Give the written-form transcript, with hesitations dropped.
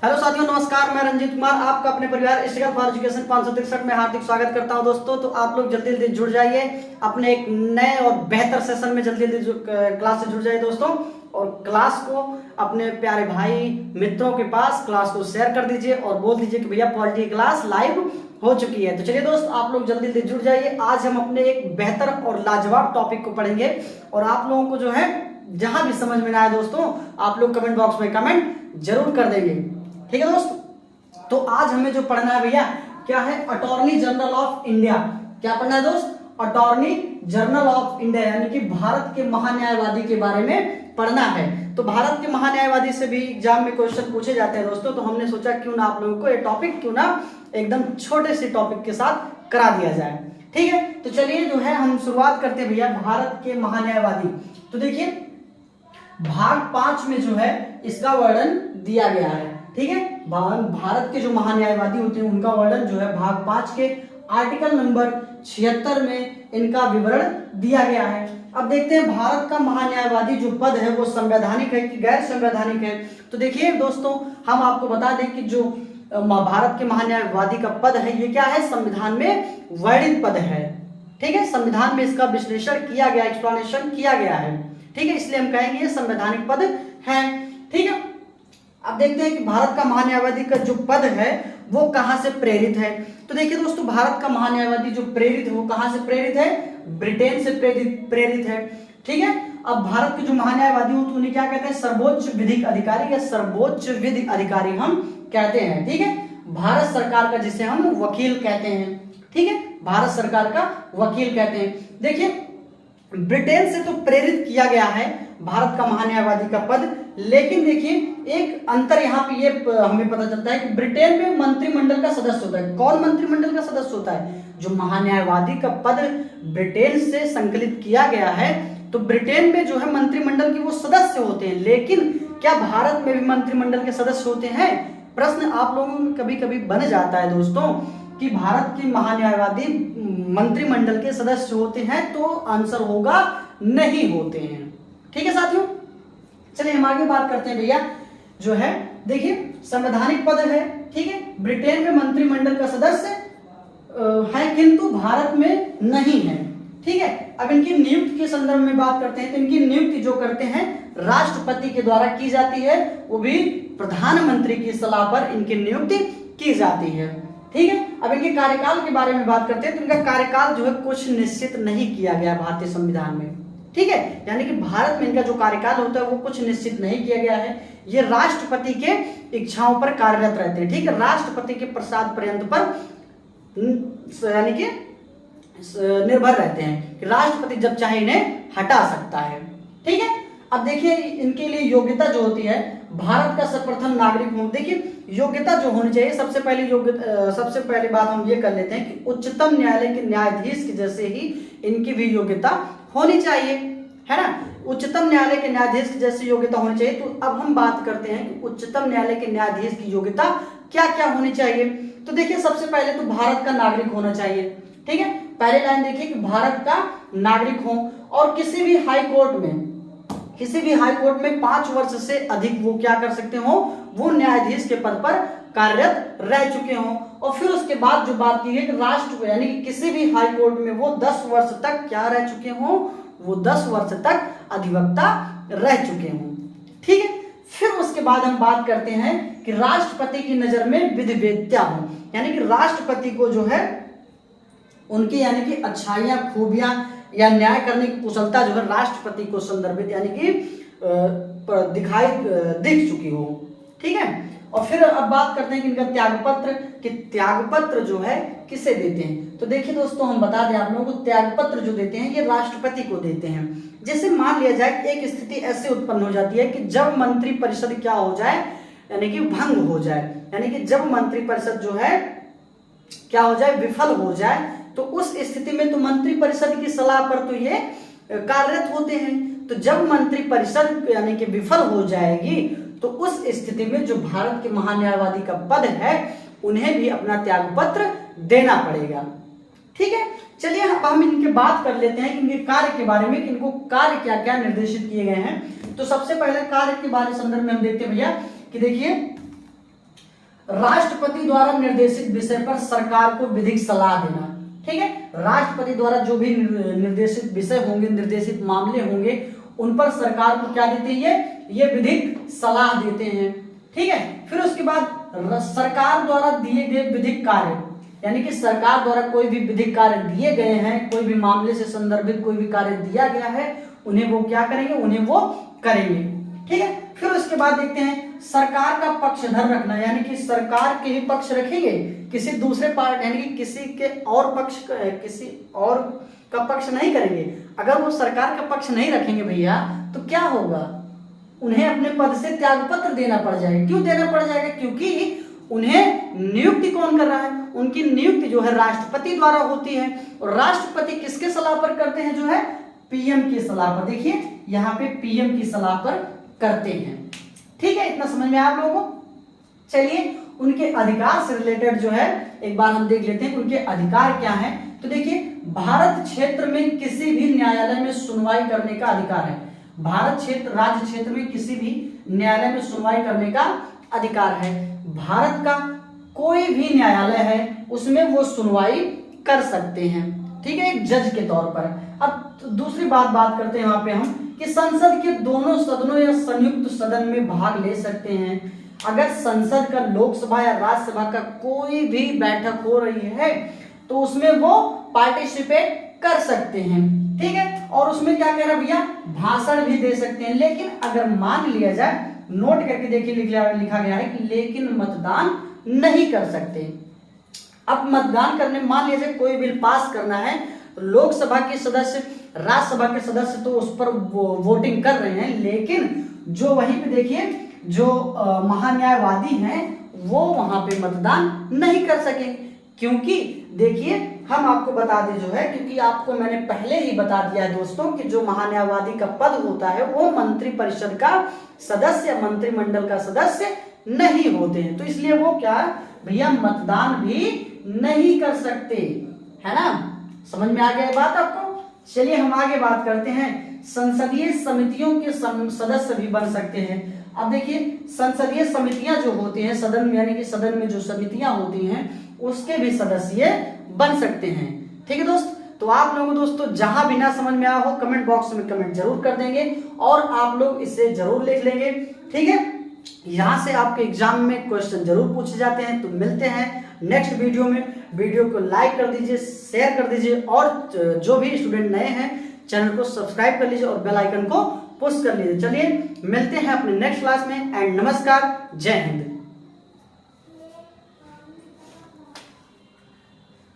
Hello साथियों, नमस्कार। मैं रंजीत कुमार आपका अपने परिवार स्ट्रगल फॉर एजुकेशन 563 में हार्दिक स्वागत करता हूं। दोस्तों, तो आप लोग जल्दी जल्दी जुड़ जाइए अपने एक नए और बेहतर सेशन में। जल्दी जल्दी क्लास से जुड़ जाइए दोस्तों, और क्लास को अपने प्यारे भाई मित्रों के पास क्लास को शेयर कर दीजिए और बोल दीजिए कि भैया पॉलिटी क्लास लाइव हो चुकी है। तो चलिए दोस्त, आप लोग जल्दी जल्दी जुड़ जाइए। आज हम अपने एक बेहतर और लाजवाब टॉपिक को पढ़ेंगे, और आप लोगों को जो है जहां भी समझ में ना आए दोस्तों, आप लोग कमेंट बॉक्स में कमेंट जरूर कर देंगे। ठीक है दोस्त, तो आज हमें जो पढ़ना है भैया क्या है, अटॉर्नी जनरल ऑफ इंडिया। क्या पढ़ना है दोस्त? अटॉर्नी जनरल ऑफ इंडिया, यानी कि भारत के महान्यायवादी के बारे में पढ़ना है। तो भारत के महान्यायवादी से भी एग्जाम में क्वेश्चन पूछे जाते हैं दोस्तों, तो हमने सोचा क्यों ना आप लोगों को ये टॉपिक क्यों ना एकदम छोटे से टॉपिक के साथ करा दिया जाए। ठीक है, तो चलिए जो है हम शुरुआत करते हैं भैया भारत के महान्यायवादी। तो देखिए भाग 5 में जो है इसका वर्णन दिया गया है। ठीक है, भारत के जो महान्यायवादी होते हैं उनका वर्णन जो है भाग 5 के आर्टिकल नंबर 76 में इनका विवरण दिया गया है। अब देखते हैं भारत का महान्यायवादी जो पद है वो संवैधानिक है कि गैर संवैधानिक है। तो देखिए दोस्तों, हम आपको बता दें कि जो भारत के महान्यायवादी का पद है ये क्या है, संविधान में वर्णित पद है। ठीक है, संविधान में इसका विश्लेषण किया गया, एक्सप्लेनेशन किया गया है। ठीक है, इसलिए हम कहेंगे ये संवैधानिक पद है। ठीक है, अब देखते हैं कि भारत का महान्यायवादी का जो पद है वो कहां से प्रेरित है। तो देखिए दोस्तों, भारत का महान्यायवादी जो प्रेरित है वो कहां से प्रेरित है, ब्रिटेन से प्रेरित है। ठीक है, अब भारत के जो महान्यायवादी होते हैं उन्हें क्या कहते हैं, सर्वोच्च विधिक अधिकारी या सर्वोच्च विधि अधिकारी हम कहते हैं। ठीक है, भारत सरकार का जिसे हम वकील कहते हैं। ठीक है, भारत सरकार का वकील कहते हैं। देखिए ब्रिटेन से तो प्रेरित किया गया है भारत का महान्यायवादी का पद, लेकिन देखिए एक अंतर यहाँ पे ये हमें पता चलता है कि ब्रिटेन में मंत्रिमंडल का सदस्य होता है। कौन मंत्रिमंडल का सदस्य होता है? जो महान्यायवादी का पद ब्रिटेन से संकलित किया गया है, तो ब्रिटेन में जो है मंत्रिमंडल के वो सदस्य होते हैं। लेकिन क्या भारत में भी मंत्रिमंडल के सदस्य होते हैं? प्रश्न आप लोगों में कभी कभी बन जाता है दोस्तों कि भारत के महान्यायवादी मंत्रिमंडल के सदस्य होते हैं, तो आंसर होगा नहीं होते हैं। ठीक है साथियों, चलिए हम आगे बात करते हैं भैया। जो है देखिए संवैधानिक पद है। ठीक है, ब्रिटेन में मंत्रिमंडल का सदस्य है किंतु भारत में नहीं है। ठीक है, अब इनकी नियुक्ति के संदर्भ में बात करते हैं, तो इनकी नियुक्ति जो करते हैं राष्ट्रपति के द्वारा की जाती है, वो भी प्रधानमंत्री की सलाह पर इनकी नियुक्ति की जाती है। ठीक है, अब इनके कार्यकाल के बारे में बात करते हैं, तो इनका कार्यकाल जो है कुछ निश्चित नहीं किया गया भारतीय संविधान में। ठीक है, यानी कि भारत में इनका जो कार्यकाल होता है वो कुछ निश्चित नहीं किया गया है। ये राष्ट्रपति के इच्छाओं पर कार्यरत रहते हैं। ठीक है, राष्ट्रपति के प्रसाद पर्यंत पर यानी कि निर्भर रहते हैं कि राष्ट्रपति जब चाहे इन्हें हटा सकता है। ठीक है, अब देखिए इनके लिए योग्यता जो होती है, भारत का सर्वप्रथम नागरिक हो। देखिए योग्यता जो होनी चाहिए, सबसे पहली बात हम ये कर लेते हैं कि उच्चतम न्यायालय के न्यायाधीश की जैसे ही इनकी भी योग्यता होनी चाहिए, है ना। उच्चतम न्यायालय के न्यायाधीश की जैसी योग्यता होनी चाहिए। तो अब हम बात करते हैं कि उच्चतम न्यायालय के न्यायाधीश की योग्यता क्या क्या होनी चाहिए। तो देखिए सबसे पहले तो भारत का नागरिक होना चाहिए। ठीक है, पहले लाइन देखिए कि भारत का नागरिक हो और किसी भी हाई कोर्ट में 5 वर्ष से अधिक वो क्या कर सकते हो, वो न्यायाधीश के पद पर कार्यरत रह चुके हों। और फिर उसके बाद जो बात की है कि राष्ट्र यानी कि किसी भी हाई कोर्ट में वो 10 वर्ष तक क्या रह चुके हों, वो 10 वर्ष तक अधिवक्ता रह चुके हों। ठीक है, फिर उसके बाद हम बात करते हैं कि राष्ट्रपति की नजर में विधिवेद्यता हो, यानी कि राष्ट्रपति को जो है उनकी यानी कि अच्छाइयां, खूबियां या न्याय करने की कुशलता जो है राष्ट्रपति को संदर्भित यानी कि दिख चुकी हो। ठीक है, और फिर अब बात करते हैं कि इनका त्यागपत्र, कि त्यागपत्र जो है किसे देते हैं। तो देखिए दोस्तों, हम बता दें आप लोगों को, त्यागपत्र जो देते हैं ये राष्ट्रपति को देते हैं। जैसे मान लिया जाए कि एक स्थिति ऐसे उत्पन्न हो जाती है कि जब मंत्री परिषद क्या हो जाए, यानी कि भंग हो जाए, यानी कि जब मंत्री परिषद जो है क्या हो जाए, विफल हो जाए, तो उस स्थिति में तो मंत्री परिषद की सलाह पर तो ये कार्यरत होते हैं। तो जब मंत्री परिषद यानी कि विफल हो जाएगी, तो उस स्थिति में जो भारत के महान्यायवादी का पद है उन्हें भी अपना त्यागपत्र देना पड़ेगा। ठीक है, चलिए अब हम इनके बात कर लेते हैं कि इनके कार्य के बारे में, कि इनको कार्य क्या क्या निर्देशित किए गए हैं। तो सबसे पहले कार्य के बारे संदर्भ में हम देखते हैं भैया कि देखिए राष्ट्रपति द्वारा निर्देशित विषय पर सरकार को विधिक सलाह देना। ठीक है, राष्ट्रपति द्वारा जो भी निर्देशित विषय होंगे, निर्देशित मामले होंगे, उन पर सरकार को क्या देते हैं, ये विधिक सलाह देते हैं। ठीक है, फिर उसके बाद सरकार द्वारा दिए गए विधिक कार्य, यानी कि सरकार द्वारा कोई भी विधिक कार्य दिए गए हैं, कोई भी मामले से संदर्भित कोई भी कार्य दिया गया है, उन्हें वो क्या करेंगे, उन्हें वो करेंगे। ठीक है, फिर उसके बाद देखते हैं सरकार का पक्षधर रखना, यानी कि सरकार के ही पक्ष रखेंगे, किसी दूसरे पार्ट यानी कि किसी और का पक्ष नहीं करेंगे। अगर वो सरकार का पक्ष नहीं रखेंगे भैया, तो क्या होगा, उन्हें अपने पद से त्यागपत्र देना पड़ जाएगा। क्यों देना पड़ जाएगा, क्योंकि उन्हें नियुक्ति कौन कर रहा है, उनकी नियुक्ति जो है राष्ट्रपति द्वारा होती है, और राष्ट्रपति किसके सलाह पर करते हैं, जो है पीएम की सलाह पर। देखिए यहाँ पे पीएम की सलाह पर करते हैं। ठीक है, इतना समझ में आप लोगों को। चलिए उनके अधिकार से रिलेटेड जो है एक बार हम देख लेते हैं, उनके अधिकार क्या हैं। तो देखिए, भारत क्षेत्र में किसी भी न्यायालय में सुनवाई करने का अधिकार है। भारत क्षेत्र, राज्य क्षेत्र में किसी भी न्यायालय में सुनवाई करने का अधिकार है। भारत का कोई भी न्यायालय है उसमें वो सुनवाई कर सकते हैं। ठीक है, एक जज के तौर पर। अब तो दूसरी बात करते हैं वहां पे हम कि संसद के दोनों सदनों या संयुक्त सदन में भाग ले सकते हैं। अगर संसद का, लोकसभा या राज्यसभा का कोई भी बैठक हो रही है तो उसमें वो पार्टिसिपेट कर सकते हैं। ठीक है, और उसमें क्या कह रहा भैया, भाषण भी दे सकते हैं। लेकिन अगर मान लिया जाए, नोट करके देखिए लिखा गया है कि लेकिन मतदान नहीं कर सकते। अब मतदान करने, मान लिया जाए कोई बिल पास करना है, लोकसभा के सदस्य, राज्यसभा के सदस्य तो उस पर वोटिंग कर रहे हैं, लेकिन जो वहीं पे देखिए जो महान्यायवादी हैं वो वहां पे मतदान नहीं कर सकेंगे। क्योंकि देखिए हम आपको बता दें जो है, क्योंकि आपको मैंने पहले ही बता दिया है दोस्तों कि जो महान्यायवादी का पद होता है वो मंत्रिपरिषद का सदस्य, मंत्रिमंडल का सदस्य नहीं होते हैं, तो इसलिए वो क्या भैया मतदान भी नहीं कर सकते, है ना। समझ में आ गया बात आपको। चलिए हम आगे बात करते हैं, संसदीय समितियों के सदस्य भी बन सकते हैं। अब देखिए संसदीय समितियां जो होती हैं सदन में, यानी कि सदन में जो समितियां होती हैं उसके भी सदस्य बन सकते हैं। ठीक है दोस्त, तो आप लोगों दोस्तों जहां भी ना समझ में आया हो कमेंट बॉक्स में कमेंट जरूर कर देंगे और आप लोग इसे जरूर लिख लेंगे। ठीक है, यहां से आपके एग्जाम में क्वेश्चन जरूर पूछे जाते हैं। तो मिलते हैं नेक्स्ट वीडियो में। वीडियो को लाइक कर दीजिए, शेयर कर दीजिए और जो भी स्टूडेंट नए हैं चैनल को सब्सक्राइब कर लीजिए और बेल आइकन को पुश कर लीजिए। चलिए मिलते हैं अपने नेक्स्ट क्लास में एंड नमस्कार, जय हिंद।